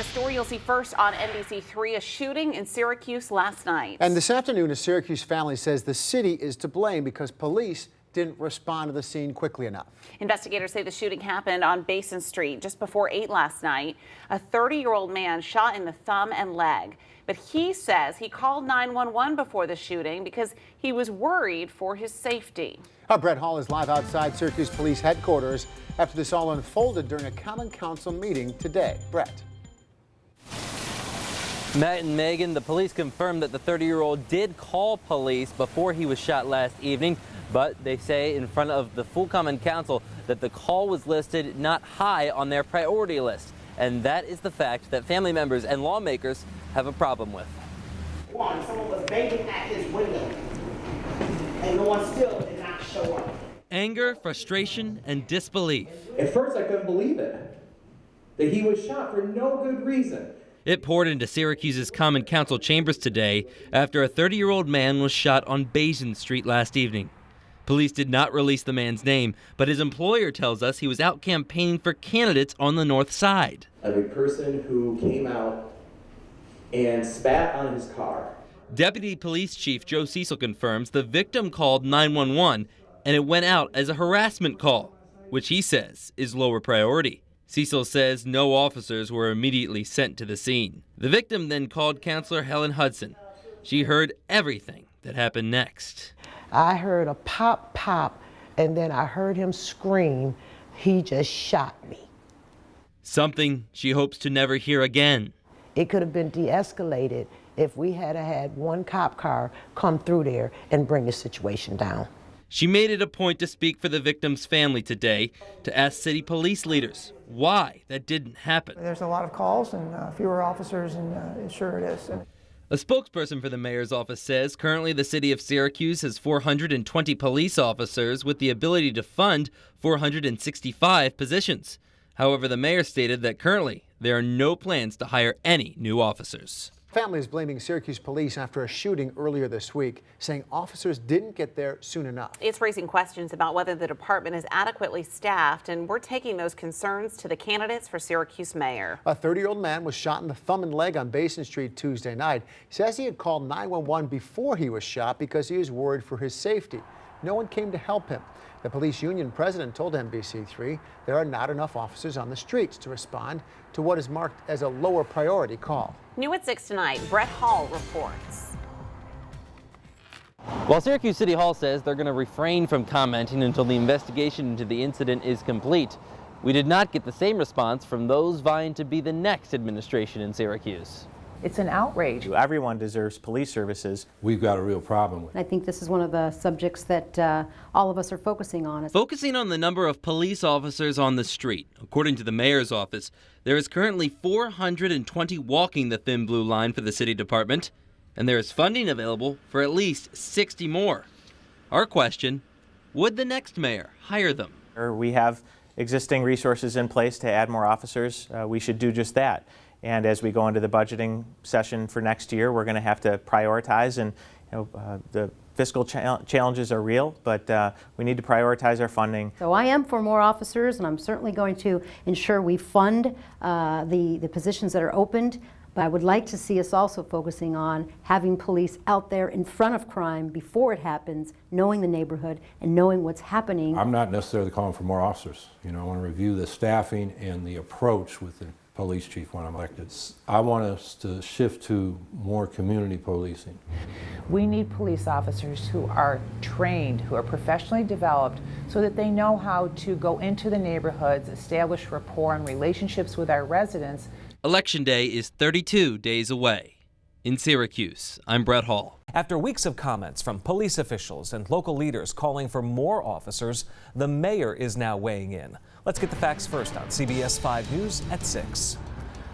The story you'll see first on NBC3, a shooting in Syracuse last night. And this afternoon, a Syracuse family says the city is to blame because police didn't respond to the scene quickly enough. Investigators say the shooting happened on Basin Street just before 8 last night. A 30-year-old man shot in the thumb and leg. But he says he called 911 before the shooting because he was worried for his safety. Brett Hall is live outside Syracuse Police Headquarters after this all unfolded during a Common Council meeting today. Brett. Matt and Megan, the police confirmed that the 30-year-old did call police before he was shot last evening, but they say in front of the full Common Council that the call was listed not high on their priority list. And that is the fact that family members and lawmakers have a problem with. Someone was banging at his window, and no one still did not show up. Anger, frustration, and disbelief. At first, I couldn't believe it, that he was shot for no good reason. It poured into Syracuse's Common Council chambers today after a 30-year-old man was shot on Basin Street last evening. Police did not release the man's name, but his employer tells us he was out campaigning for candidates on the north side. Of a person who came out and spat on his car. Deputy Police Chief Joe Cecil confirms the victim called 911 and it went out as a harassment call, which he says is lower priority. Cecil says no officers were immediately sent to the scene. The victim then called Counselor Helen Hudson. She heard everything that happened next. I heard a pop, pop, and then I heard him scream, "He just shot me." Something she hopes to never hear again. It could have been de-escalated if we had had one cop car come through there and bring the situation down. She made it a point to speak for the victim's family today to ask city police leaders why that didn't happen. There's a lot of calls and fewer officers, and sure it is. A spokesperson for the mayor's office says currently the city of Syracuse has 420 police officers with the ability to fund 465 positions. However, the mayor stated that currently there are no plans to hire any new officers. Family is blaming Syracuse police after a shooting earlier this week, saying officers didn't get there soon enough. It's raising questions about whether the department is adequately staffed, and we're taking those concerns to the candidates for Syracuse mayor. A 30-year-old man was shot in the thumb and leg on Basin Street Tuesday night. He says he had called 911 before he was shot because he was worried for his safety. No one came to help him. The police union president told NBC3 there are not enough officers on the streets to respond to what is marked as a lower priority call. New at 6 tonight, Brett Hall reports. While Syracuse City Hall says they're going to refrain from commenting until the investigation into the incident is complete, we did not get the same response from those vying to be the next administration in Syracuse. It's an outrage. Everyone deserves police services. We've got a real problem with it. I think this is one of the subjects that all of us are focusing on. Focusing on the number of police officers on the street. According to the mayor's office, there is currently 420 walking the thin blue line for the city department, and there is funding available for at least 60 more. Our question, would the next mayor hire them? We have existing resources in place to add more officers. We should do just that. And as we go into the budgeting session for next year, we're going to have to prioritize, and the fiscal challenges are real, but we need to prioritize our funding. So I am for more officers, and I'm certainly going to ensure we fund the positions that are opened. But I would like to see us also focusing on having police out there in front of crime before it happens, knowing the neighborhood and knowing what's happening. I'm not necessarily calling for more officers. I want to review the staffing and the approach with the police chief when I'm elected. I want us to shift to more community policing. We need police officers who are trained, who are professionally developed, so that they know how to go into the neighborhoods, establish rapport and relationships with our residents. Election Day is 32 days away. In Syracuse, I'm Brett Hall. After weeks of comments from police officials and local leaders calling for more officers, the mayor is now weighing in. Let's get the facts first on CBS 5 News at 6.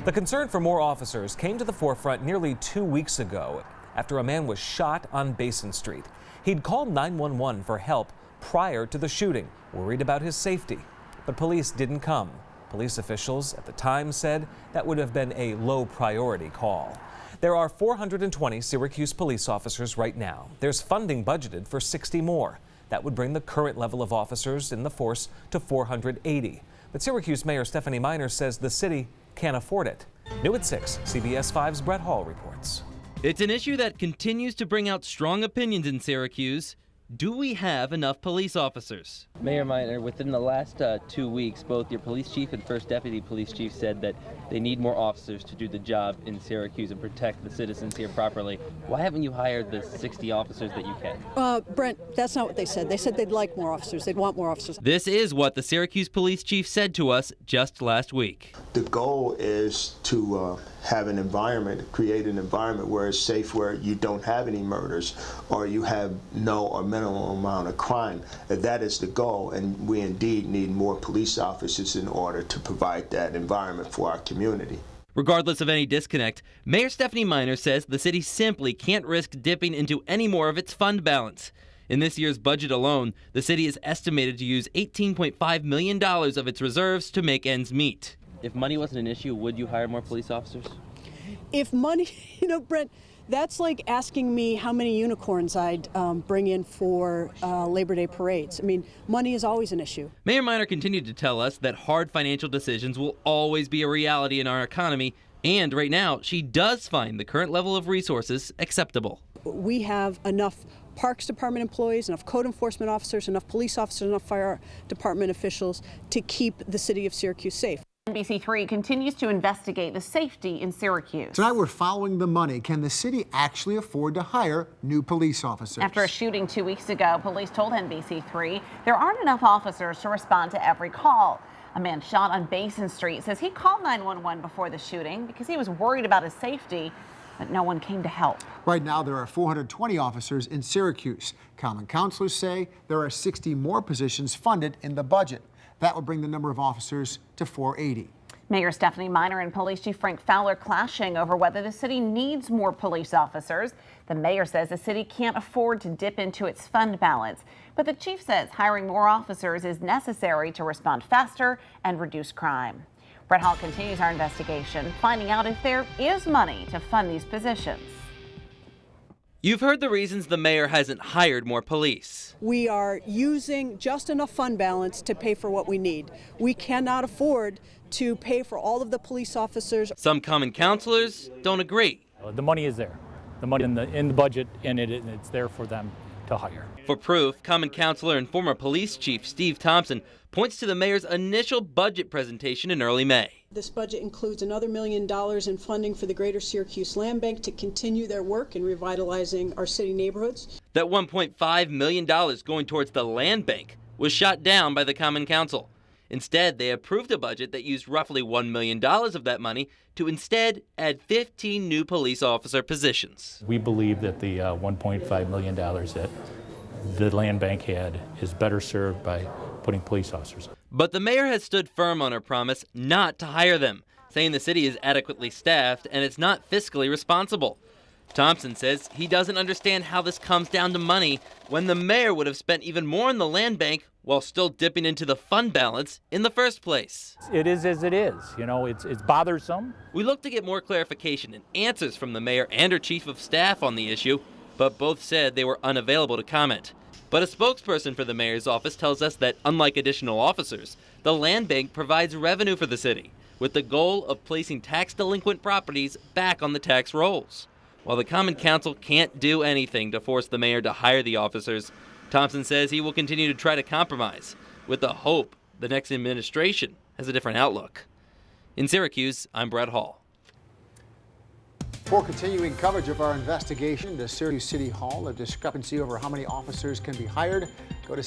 The concern for more officers came to the forefront nearly 2 weeks ago after a man was shot on Basin Street. He'd called 911 for help prior to the shooting, worried about his safety. But police didn't come. Police officials at the time said that would have been a low priority call. There are 420 Syracuse police officers right now. There's funding budgeted for 60 more. That would bring the current level of officers in the force to 480. But Syracuse Mayor Stephanie Miner says the city can't afford it. New at 6, CBS 5's Brett Hall reports. It's an issue that continues to bring out strong opinions in Syracuse. Do we have enough police officers? Mayor Miner, within the last 2 weeks, both your police chief and first deputy police chief said that they need more officers to do the job in Syracuse and protect the citizens here properly. Why haven't you hired the 60 officers that you can? Brent, that's not what they said. They said they'd like more officers. They'd want more officers. This is what the Syracuse police chief said to us just last week. The goal is to have an environment, create an environment where it's safe, where you don't have any murders or you have no or minimal amount of crime. That is the goal, and we indeed need more police officers in order to provide that environment for our community. Regardless of any disconnect, Mayor Stephanie Miner says the city simply can't risk dipping into any more of its fund balance. In this year's budget alone, the city is estimated to use $18.5 million of its reserves to make ends meet. If money wasn't an issue, would you hire more police officers? If money, Brent, that's like asking me how many unicorns I'd bring in for Labor Day parades. I mean, money is always an issue. Mayor Miner continued to tell us that hard financial decisions will always be a reality in our economy, and right now, she does find the current level of resources acceptable. We have enough Parks Department employees, enough code enforcement officers, enough police officers, enough fire department officials to keep the city of Syracuse safe. NBC3 continues to investigate the safety in Syracuse. Tonight we're following the money. Can the city actually afford to hire new police officers? After a shooting 2 weeks ago, police told NBC3 there aren't enough officers to respond to every call. A man shot on Basin Street says he called 911 before the shooting because he was worried about his safety, but no one came to help. Right now, there are 420 officers in Syracuse. Common councilors say there are 60 more positions funded in the budget. That would bring the number of officers to 480. Mayor Stephanie Miner and Police Chief Frank Fowler clashing over whether the city needs more police officers. The mayor says the city can't afford to dip into its fund balance, but the chief says hiring more officers is necessary to respond faster and reduce crime. Brett Hall continues our investigation, finding out if there is money to fund these positions. You've heard the reasons the mayor hasn't hired more police. We are using just enough fund balance to pay for what we need. We cannot afford to pay for all of the police officers. Some common councilors don't agree. The money is there. The money in the budget, and it's there for them to hire. For proof, common councilor and former police chief Steve Thompson points to the mayor's initial budget presentation in early May. This budget includes another $1 million in funding for the Greater Syracuse Land Bank to continue their work in revitalizing our city neighborhoods. That $1.5 million going towards the land bank was shot down by the Common Council. Instead, they approved a budget that used roughly $1 million of that money to instead add 15 new police officer positions. We believe that the $1.5 million that the land bank had is better served by putting police officers. But the mayor has stood firm on her promise not to hire them, saying the city is adequately staffed and it's not fiscally responsible. Thompson says he doesn't understand how this comes down to money when the mayor would have spent even more in the land bank while still dipping into the fund balance in the first place. It is as it is. You know, it's bothersome. We look to get more clarification and answers from the mayor and her chief of staff on the issue, but both said they were unavailable to comment. But a spokesperson for the mayor's office tells us that, unlike additional officers, the land bank provides revenue for the city, with the goal of placing tax-delinquent properties back on the tax rolls. While the Common Council can't do anything to force the mayor to hire the officers, Thompson says he will continue to try to compromise, with the hope the next administration has a different outlook. In Syracuse, I'm Brett Hall. For continuing coverage of our investigation into Syracuse City Hall, a discrepancy over how many officers can be hired, go to